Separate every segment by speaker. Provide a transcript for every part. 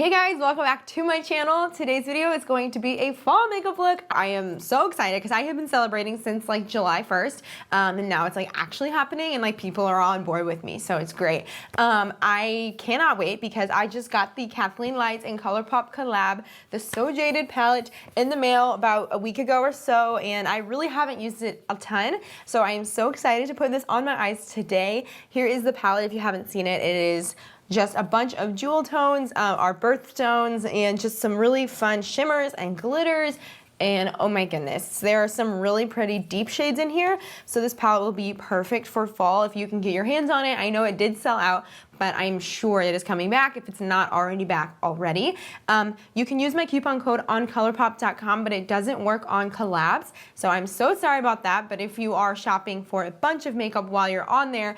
Speaker 1: Hey guys, welcome back to my channel. Today's video is going to be a fall makeup look. I am so excited because I have been celebrating since like July 1st and now it's like actually happening and like people are on board with me, so it's great. I cannot wait because I just got the Kathleen Lights and Colourpop collab, the So Jaded palette in the mail about a week ago or so, and I really haven't used it a ton, so I am so excited to put this on my eyes today. Here is the palette if you haven't seen it. It is just a bunch of jewel tones, our birthstones, and just some really fun shimmers and glitters. And oh my goodness, there are some really pretty deep shades in here. So this palette will be perfect for fall if you can get your hands on it. I know it did sell out, but I'm sure it is coming back if it's not already back already. You can use my coupon code on colourpop.com, but it doesn't work on collabs. So I'm so sorry about that, but if you are shopping for a bunch of makeup while you're on there,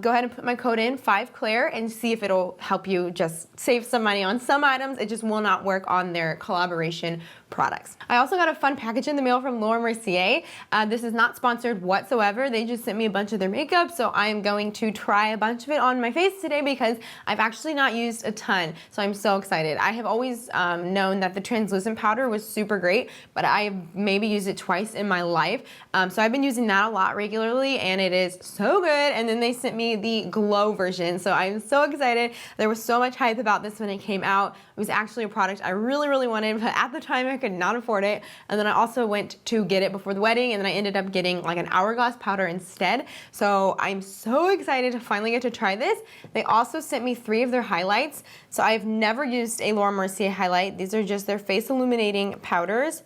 Speaker 1: go ahead and put my code in, 5Claire, and see if it'll help you just save some money on some items. It just will not work on their collaboration products. I also got a fun package in the mail from Laura Mercier. This is not sponsored whatsoever. They just sent me a bunch of their makeup, so I am going to try a bunch of it on my face today because I've actually not used a ton, so I'm so excited. I have always known that the translucent powder was super great, but I've maybe used it twice in my life, so I've been using that a lot regularly, and it is so good. And then they sent me the glow version, so I'm so excited. There was so much hype about this when it came out. It was actually a product I really, really wanted, but at the time I could not afford it. And then I also went to get it before the wedding, and then I ended up getting like an hourglass powder instead. So I'm so excited to finally get to try this. They also sent me 3 of their highlights. So I've never used a Laura Mercier highlight. These are just their face illuminating powders.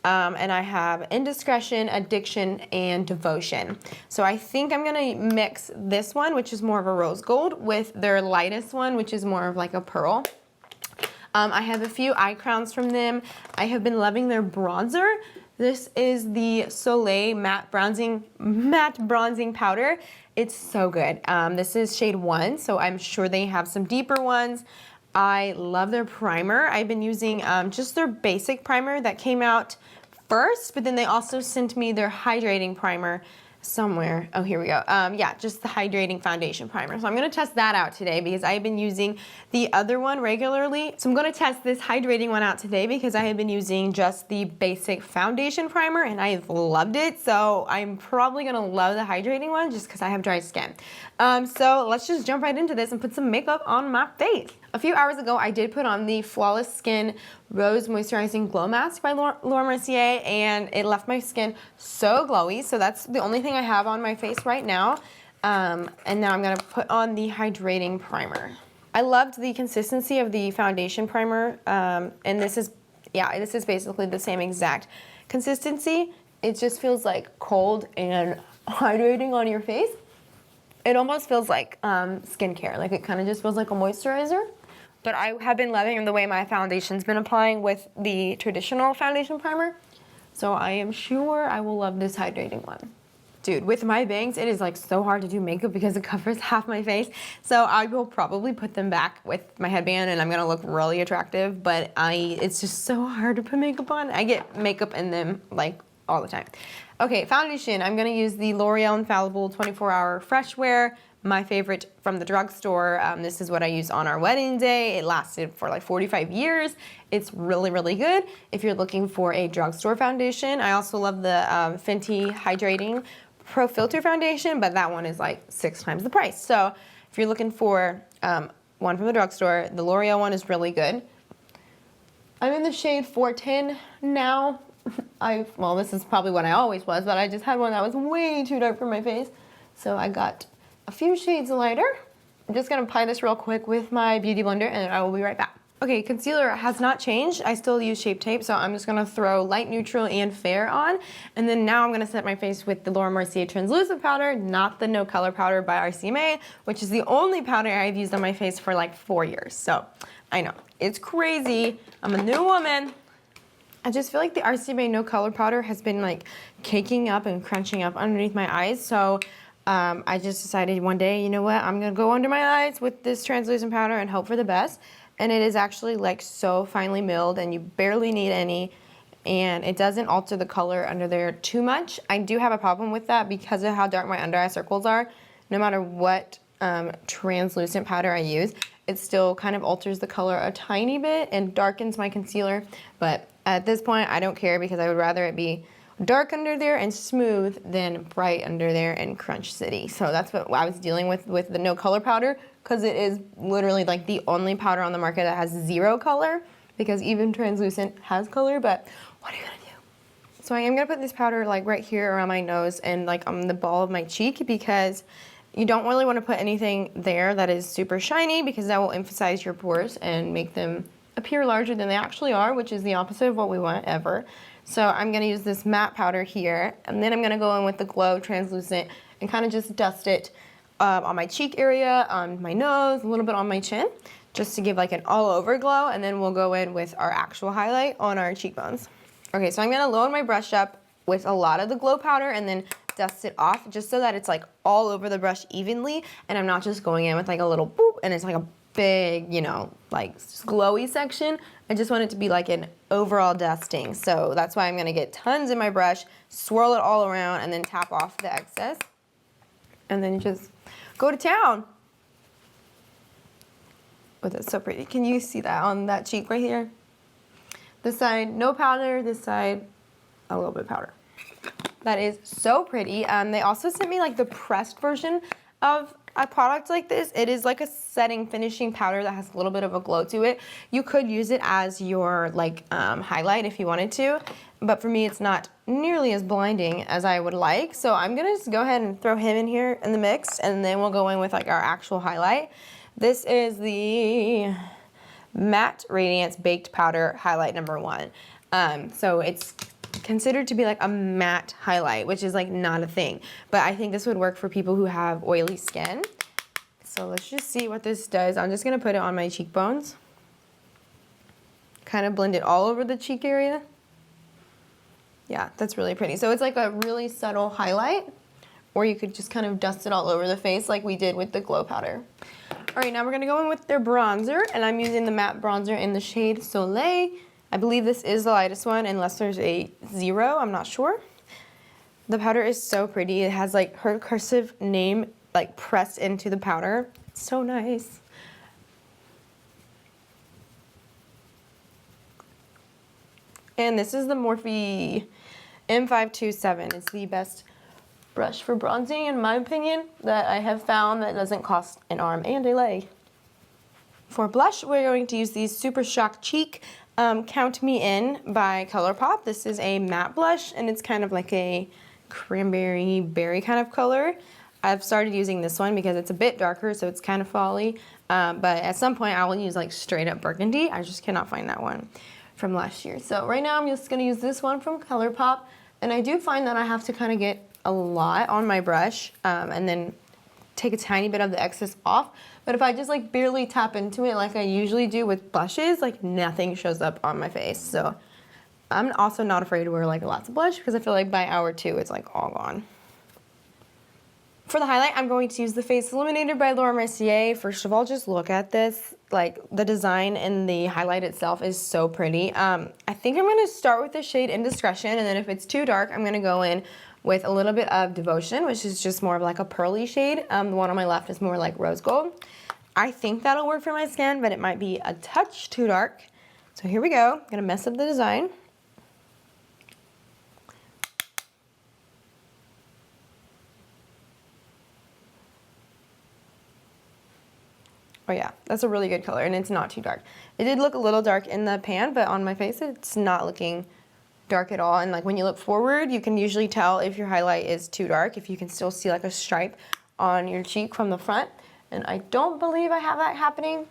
Speaker 1: And I have Indiscretion, Addiction, and Devotion. So I think I'm gonna mix this one, which is more of a rose gold, with their lightest one, which is more of like a pearl. I have a few eye crowns from them. I have been loving their bronzer. This is the Soleil matte bronzing powder. It's so good. This is shade 1, so I'm sure they have some deeper ones. I love their primer. I've been using just their basic primer that came out first, but then they also sent me their hydrating primer somewhere. Oh, here we go. Yeah, just the hydrating foundation primer. So I'm gonna test that out today because I've been using the other one regularly. So I'm gonna test this hydrating one out today because I have been using just the basic foundation primer and I've loved it. So I'm probably gonna love the hydrating one just because I have dry skin. So let's just jump right into this and put some makeup on my face. A few hours ago, I did put on the Flawless Skin Rose Moisturizing Glow Mask by Laura Mercier, and it left my skin so glowy. So that's the only thing I have on my face right now. And now I'm gonna put on the hydrating primer. I loved the consistency of the foundation primer, and this is basically the same exact consistency. It just feels like cold and hydrating on your face. It almost feels like skincare, like it kind of just feels like a moisturizer. But I have been loving the way my foundation's been applying with the traditional foundation primer. So I am sure I will love this hydrating one. Dude, with my bangs, it is like so hard to do makeup because it covers half my face. So I will probably put them back with my headband and I'm gonna look really attractive, but it's just so hard to put makeup on. I get makeup in them like all the time. Okay, foundation. I'm gonna use the L'Oreal Infallible 24-Hour Fresh Wear, my favorite from the drugstore. This is what I used on our wedding day. It lasted for like 45 years. It's really, really good if you're looking for a drugstore foundation. I also love the Fenty Hydrating Pro Filter Foundation, but that one is like 6 times the price. So if you're looking for one from the drugstore, the L'Oreal one is really good. I'm in the shade 410 now. Well, this is probably what I always was, but I just had one that was way too dark for my face. So I got a few shades lighter. I'm just gonna apply this real quick with my beauty blender and I will be right back. Okay, concealer has not changed. I still use Shape Tape, so I'm just gonna throw light, neutral, and fair on. And then now I'm gonna set my face with the Laura Mercier translucent powder, not the No Color powder by RCMA, which is the only powder I've used on my face for like 4 years. So I know, it's crazy. I'm a new woman. I just feel like the RCMA No Color powder has been like caking up and crunching up underneath my eyes. So I just decided one day, you know what, I'm gonna go under my eyes with this translucent powder and hope for the best. And it is actually like so finely milled and you barely need any, and it doesn't alter the color under there too much. I do have a problem with that because of how dark my under eye circles are. No matter what translucent powder I use, it still kind of alters the color a tiny bit and darkens my concealer. But at this point, I don't care because I would rather it be dark under there and smooth than bright under there and Crunch City. So that's what I was dealing with the no color powder, because it is literally like the only powder on the market that has 0 color, because even translucent has color. But what are you gonna do? So I am gonna put this powder like right here around my nose and like on the ball of my cheek, because you don't really want to put anything there that is super shiny, because that will emphasize your pores and make them appear larger than they actually are, which is the opposite of what we want ever. So I'm going to use this matte powder here, and then I'm going to go in with the Glow Translucent and kind of just dust it on my cheek area, on my nose, a little bit on my chin, just to give like an all-over glow, and then we'll go in with our actual highlight on our cheekbones. Okay, so I'm going to load my brush up with a lot of the glow powder and then dust it off just so that it's like all over the brush evenly, and I'm not just going in with like a little boop and it's like a big, you know, like glowy section. I just want it to be like an overall dusting. So that's why I'm gonna get tons in my brush, swirl it all around, and then tap off the excess. And then just go to town. Oh, that's so pretty. Can you see that on that cheek right here? This side, no powder. This side, a little bit of powder. That is so pretty. They also sent me like the pressed version of a product like this. It is like a setting finishing powder that has a little bit of a glow to it. You could use it as your like highlight if you wanted to, but for me it's not nearly as blinding as I would like. So I'm gonna just go ahead and throw him in here in the mix, and then we'll go in with like our actual highlight. This is the Matte Radiance Baked Powder Highlight number 1. So it's considered to be like a matte highlight, which is like not a thing, but I think this would work for people who have oily skin. So let's just see what this does. I'm just gonna put it on my cheekbones, kind of blend it all over the cheek area. Yeah, that's really pretty. So it's like a really subtle highlight, or you could just kind of dust it all over the face like we did with the glow powder. All right, now we're gonna go in with their bronzer, and I'm using the matte bronzer in the shade Soleil. I believe this is the lightest one, unless there's a 0, I'm not sure. The powder is so pretty. It has like her cursive name like pressed into the powder. It's so nice. And this is the Morphe M527. It's the best brush for bronzing, in my opinion, that I have found that doesn't cost an arm and a leg. For blush, we're going to use the Super Shock Cheek Count Me In by Colourpop. This is a matte blush, and it's kind of like a cranberry berry kind of color. I've started using this one because it's a bit darker, so it's kind of fall-y. But at some point, I will use like straight up burgundy. I just cannot find that one from last year. So right now, I'm just going to use this one from Colourpop. And I do find that I have to kind of get a lot on my brush and then take a tiny bit of the excess off. But if I just like barely tap into it like I usually do with blushes, like nothing shows up on my face. So I'm also not afraid to wear like lots of blush, because I feel like by hour 2 it's like all gone. For the highlight, I'm going to use the Face Illuminator by Laura Mercier. First of all, just look at this. Like the design and the highlight itself is so pretty. I think I'm going to start with the shade Indiscretion, and then if it's too dark, I'm going to go in with a little bit of Devotion, which is just more of like a pearly shade. The one on my left is more like rose gold. I think that'll work for my skin, but it might be a touch too dark. So here we go. I'm gonna mess up the design. Oh yeah, that's a really good color, and it's not too dark. It did look a little dark in the pan, but on my face, it's not looking dark at all. And like when you look forward, you can usually tell if your highlight is too dark, if you can still see like a stripe on your cheek from the front. And I don't believe I have that happening.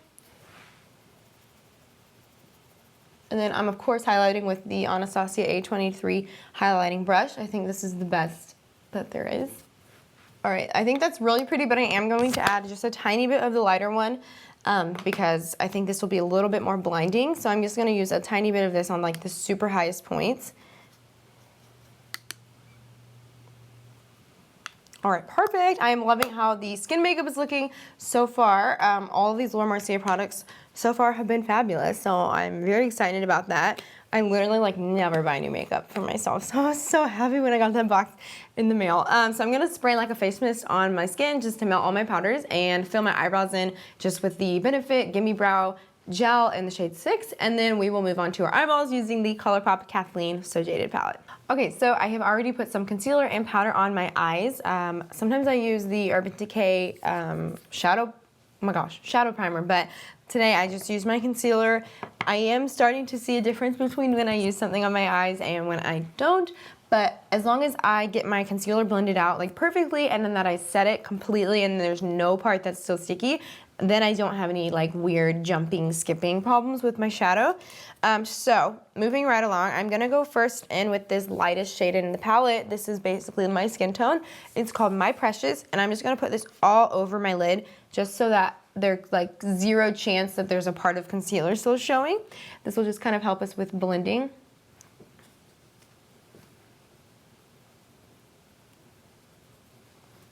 Speaker 1: And then I'm of course highlighting with the Anastasia A23 highlighting brush. I think this is the best that there is. All right, I think that's really pretty, but I am going to add just a tiny bit of the lighter one because I think this will be a little bit more blinding. So I'm just gonna use a tiny bit of this on like the super highest points. All right, perfect. I am loving how the skin makeup is looking so far. All of these Laura Mercier products so far have been fabulous, so I'm very excited about that. I literally like never buy new makeup for myself, so I was so happy when I got that box in the mail. So I'm gonna spray like a face mist on my skin just to melt all my powders and fill my eyebrows in just with the Benefit Gimme Brow Gel in the shade 6, and then we will move on to our eyeballs using the Colourpop Kathleen Jaded palette. Okay, so I have already put some concealer and powder on my eyes. Sometimes I use the Urban Decay shadow primer, but today I just used my concealer. I am starting to see a difference between when I use something on my eyes and when I don't, but as long as I get my concealer blended out like perfectly and then that I set it completely and there's no part that's still sticky, then I don't have any like weird jumping, skipping problems with my shadow. So moving right along, I'm gonna go first in with this lightest shade in the palette. This is basically my skin tone. It's called My Precious, and I'm just gonna put this all over my lid just so that there's like zero chance that there's a part of concealer still showing. This will just kind of help us with blending.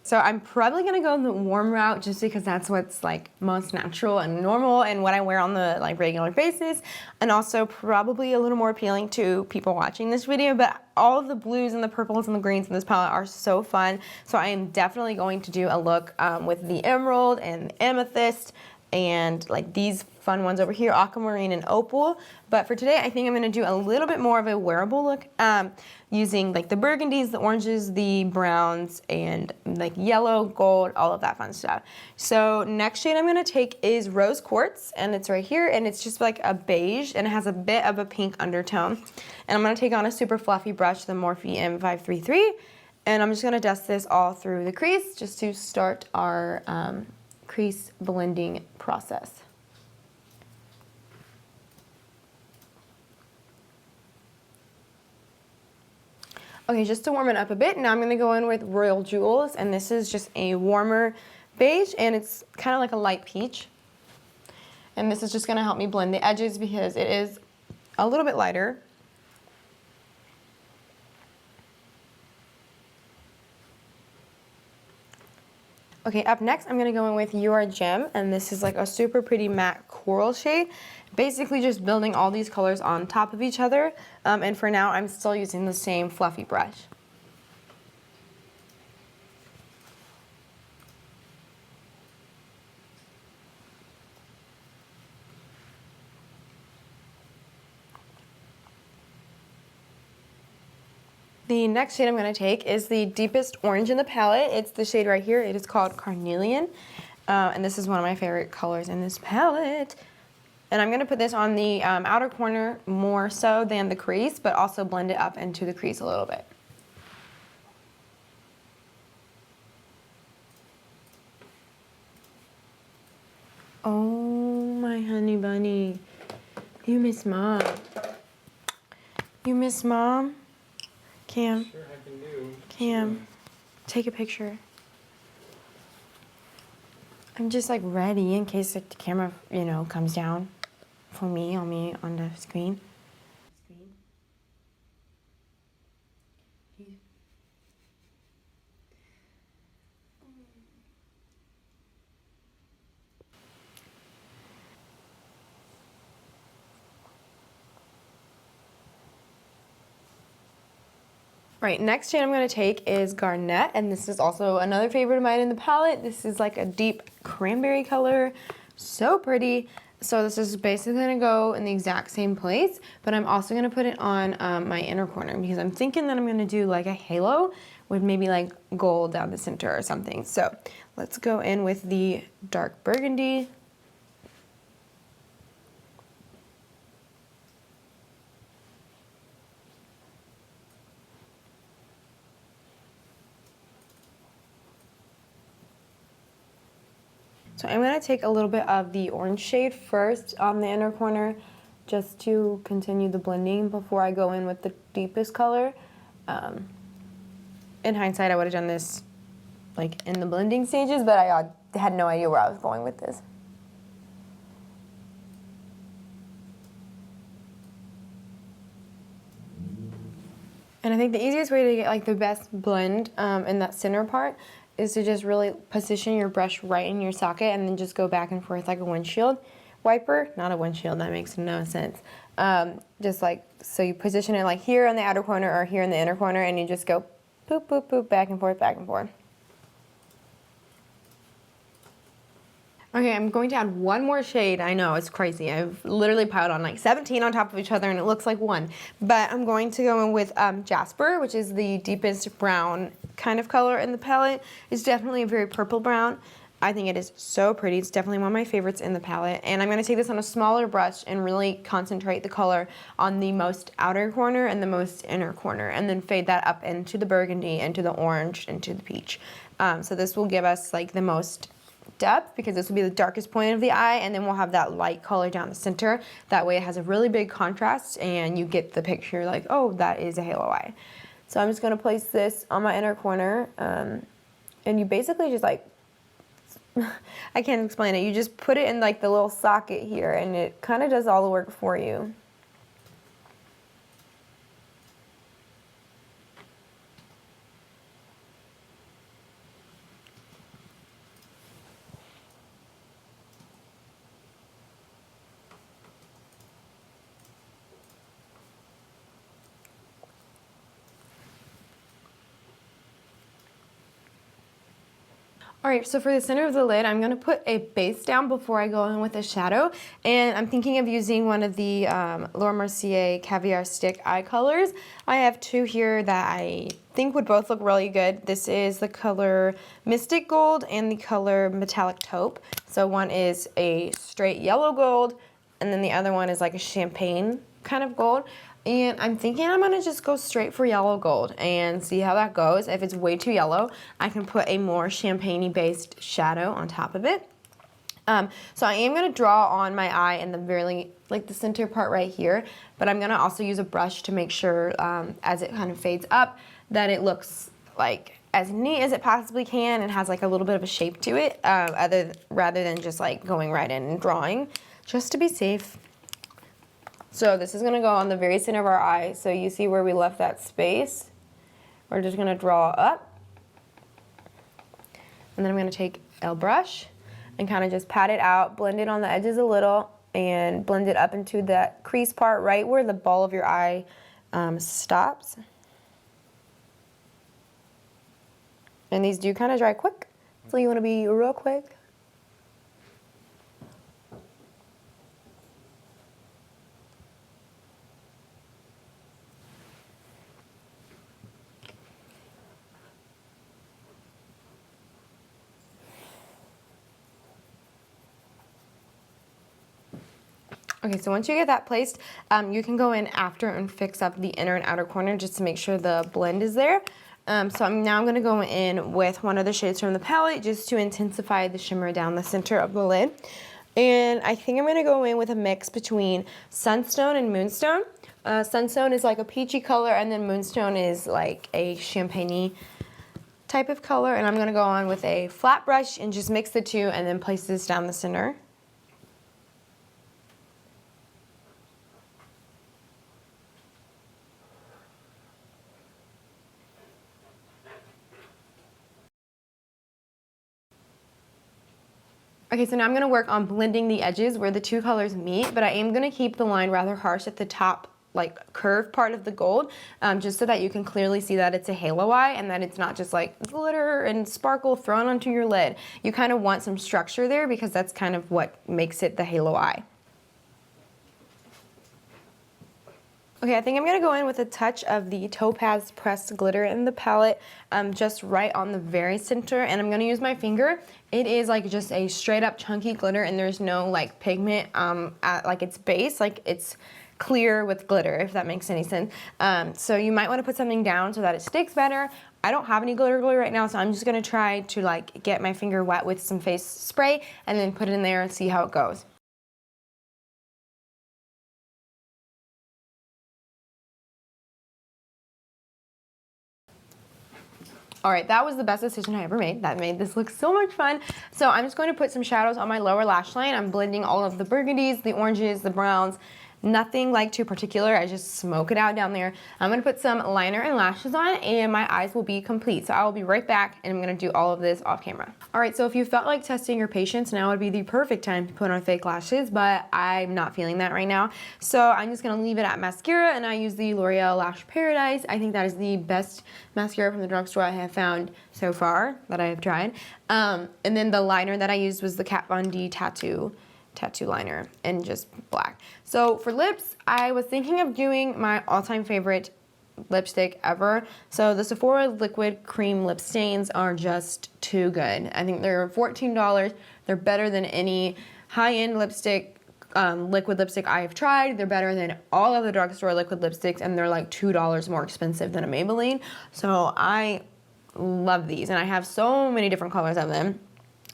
Speaker 1: So I'm probably gonna go the warm route just because that's what's like most natural and normal and what I wear on the like regular basis, and also probably a little more appealing to people watching this video. But all of the blues and the purples and the greens in this palette are so fun. So I am definitely going to do a look with the emerald and the amethyst and like these fun ones over here, aquamarine and opal. But for today, I think I'm gonna do a little bit more of a wearable look using like the burgundies, the oranges, the browns, and like yellow, gold, all of that fun stuff. So next shade I'm gonna take is Rose Quartz, and it's right here, and it's just like a beige, and it has a bit of a pink undertone. And I'm gonna take on a super fluffy brush, the Morphe M533, and I'm just gonna dust this all through the crease just to start our crease blending process. Okay, just to warm it up a bit, now I'm gonna go in with Royal Jewels, and this is just a warmer beige, and it's kind of like a light peach. And this is just gonna help me blend the edges because it is a little bit lighter. Okay, up next, I'm gonna go in with Your Gem, and this is like a super pretty matte coral shade. Basically just building all these colors on top of each other. And for now, I'm still using the same fluffy brush. The next shade I'm going to take is the deepest orange in the palette. It's the shade right here. It is called Carnelian. And this is one of my favorite colors in this palette. And I'm going to put this on the outer corner more so than the crease, but also blend it up into the crease a little bit. Oh, my honey bunny. You miss Mom. You miss Mom? Cam.
Speaker 2: Sure, I can do.
Speaker 1: Cam, take a picture. I'm just like ready in case the camera, you know, comes down for me on the screen. Right, next shade I'm going to take is Garnet, and this is also another favorite of mine in the palette. This is like a deep cranberry color, so pretty. So this is basically going to go in the exact same place, but I'm also going to put it on my inner corner because I'm thinking that I'm going to do like a halo with maybe like gold down the center or something. So let's go in with the dark burgundy. So I'm going to take a little bit of the orange shade first on the inner corner just to continue the blending before I go in with the deepest color. In hindsight, I would have done this like in the blending stages, but I had no idea where I was going with this. And I think the easiest way to get like the best blend in that center part is to just really position your brush right in your socket and then just go back and forth like a windshield wiper. Not a windshield, that makes no sense. Just like, so you position it like here on the outer corner or here in the inner corner, and you just go boop, boop, boop, back and forth, back and forth. Okay, I'm going to add one more shade. I know, it's crazy. I've literally piled on like 17 on top of each other and it looks like one. But I'm going to go in with Jasper, which is the deepest brown kind of color in the palette. It's definitely a very purple brown. I think it is so pretty. It's definitely one of my favorites in the palette. And I'm going to take this on a smaller brush and really concentrate the color on the most outer corner and the most inner corner, and then fade that up into the burgundy, into the orange, into the peach. So this will give us like the most depth, because this will be the darkest point of the eye, and then we'll have that light color down the center. That way it has a really big contrast and you get the picture like, oh, that is a halo eye. So I'm just going to place this on my inner corner, and you basically just like, I can't explain it. You just put it in like the little socket here and it kind of does all the work for you. All right, so for the center of the lid, I'm gonna put a base down before I go in with a shadow. And I'm thinking of using one of the Laura Mercier Caviar Stick eye colors. I have two here that I think would both look really good. This is the color Mystic Gold and the color Metallic Taupe. So one is a straight yellow gold, and then the other one is like a champagne kind of gold. And I'm thinking I'm gonna just go straight for yellow gold and see how that goes. If it's way too yellow, I can put a more champagne-y based shadow on top of it. So I am gonna draw on my eye in the very, like the center part right here, but I'm gonna also use a brush to make sure as it kind of fades up that it looks like as neat as it possibly can and has like a little bit of a shape to it, rather than just like going right in and drawing, just to be safe. So this is gonna go on the very center of our eye. So you see where we left that space. We're just gonna draw up. And then I'm gonna take a brush and kind of just pat it out, blend it on the edges a little, and blend it up into that crease part right where the ball of your eye stops. And these do kind of dry quick, so you wanna be real quick. Okay, so once you get that placed, you can go in after and fix up the inner and outer corner just to make sure the blend is there. So I'm gonna go in with one of the shades from the palette just to intensify the shimmer down the center of the lid. And I think I'm gonna go in with a mix between Sunstone and Moonstone. Sunstone is like a peachy color, and then Moonstone is like a champagne-y type of color. And I'm gonna go on with a flat brush and just mix the two and then place this down the center. Okay, so now I'm gonna work on blending the edges where the two colors meet, but I am gonna keep the line rather harsh at the top, like curved part of the gold, just so that you can clearly see that it's a halo eye and that it's not just like glitter and sparkle thrown onto your lid. You kind of want some structure there because that's kind of what makes it the halo eye. Okay, I think I'm gonna go in with a touch of the Topaz Pressed Glitter in the palette, just right on the very center, and I'm gonna use my finger. It is like just a straight up chunky glitter, and there's no like pigment at like its base, like it's clear with glitter, if that makes any sense. So you might wanna put something down so that it sticks better. I don't have any glitter glue right now, so I'm just gonna try to like get my finger wet with some face spray and then put it in there and see how it goes. All right, that was the best decision I ever made. That made this look so much fun. So I'm just going to put some shadows on my lower lash line. I'm blending all of the burgundies, the oranges, the browns, Nothing like too particular. I just smoke it out down there. I'm gonna put some liner and lashes on, and my eyes will be complete. So I will be right back, and I'm gonna do all of this off camera. All right, so if you felt like testing your patience, now would be the perfect time to put on fake lashes, but I'm not feeling that right now. So I'm just gonna leave it at mascara, and I use the L'Oreal Lash Paradise. I think that is the best mascara from the drugstore I have found so far that I have tried. And then the liner that I used was the Kat Von D tattoo liner in just black. So for lips, I was thinking of doing my all-time favorite lipstick ever. So the Sephora liquid cream lip stains are just too good. I think they're $14. They're better than any high-end lipstick, liquid lipstick I have tried. They're better than all of the drugstore liquid lipsticks, and they're like $2 more expensive than a Maybelline. So I love these, and I have so many different colors of them.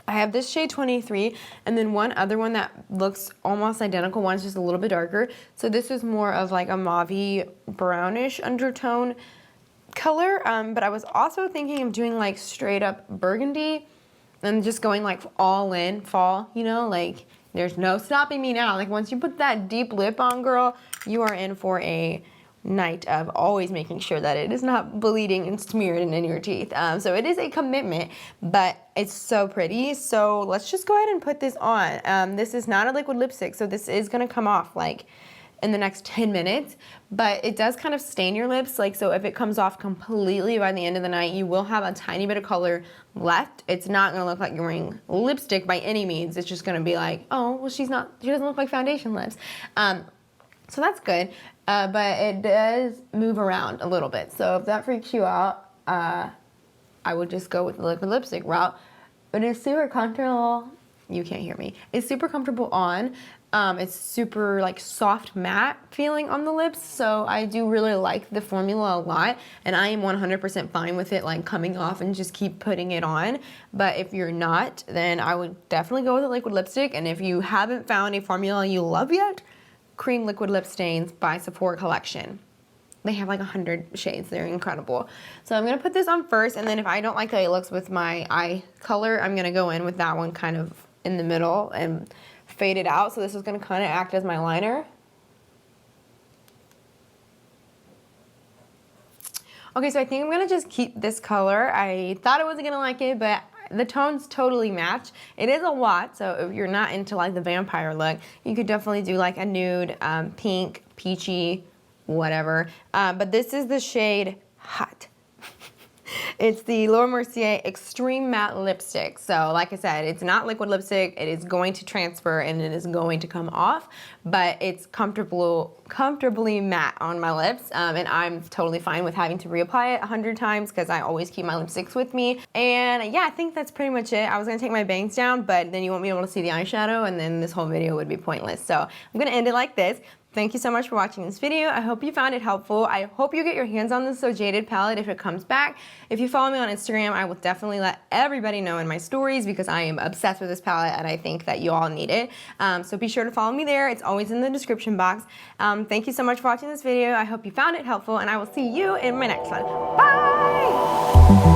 Speaker 1: I have this shade 23, and then one other one that looks almost identical. One's just a little bit darker. So this is more of like a mauve brownish undertone color. But I was also thinking of doing like straight up burgundy and just going like all in fall, you know, like there's no stopping me now. Like once you put that deep lip on, girl, you are in for a night of always making sure that it is not bleeding and smeared in your teeth. So it is a commitment, but it's so pretty. So let's just go ahead and put this on. This is not a liquid lipstick, so this is gonna come off like in the next 10 minutes, but it does kind of stain your lips. Like, so if it comes off completely by the end of the night, you will have a tiny bit of color left. It's not gonna look like you're wearing lipstick by any means. It's just gonna be like, oh, well, she doesn't look like foundation lips. So that's good, but it does move around a little bit. So if that freaks you out, I would just go with the liquid lipstick route. But it's super comfortable. You can't hear me. It's super comfortable on. It's super like soft matte feeling on the lips. So I do really like the formula a lot, and I am 100% fine with it like coming off and just keep putting it on. But if you're not, then I would definitely go with a liquid lipstick. And if you haven't found a formula you love yet, Cream Liquid Lip Stains by Sephora Collection. They have like 100 shades. They're incredible. So I'm going to put this on first, and then if I don't like how it looks with my eye color, I'm going to go in with that one kind of in the middle and fade it out. So this is going to kind of act as my liner. Okay, so I think I'm going to just keep this color. I thought I wasn't going to like it, but the tones totally match. It is a lot, so if you're not into like the vampire look, you could definitely do like a nude, pink, peachy, whatever. But this is the shade Hot. It's the Laura Mercier Extreme Matte Lipstick. So like I said, it's not liquid lipstick. It is going to transfer and it is going to come off, but it's comfortably matte on my lips. And I'm totally fine with having to reapply it 100 times because I always keep my lipsticks with me. And yeah, I think that's pretty much it. I was gonna take my bangs down, but then you won't be able to see the eyeshadow and then this whole video would be pointless. So I'm gonna end it like this. Thank you so much for watching this video. I hope you found it helpful. I hope you get your hands on this Jaded palette if it comes back. If you follow me on Instagram, I will definitely let everybody know in my stories because I am obsessed with this palette and I think that you all need it. So be sure to follow me there. It's always in the description box. Thank you so much for watching this video. I hope you found it helpful, and I will see you in my next one. Bye!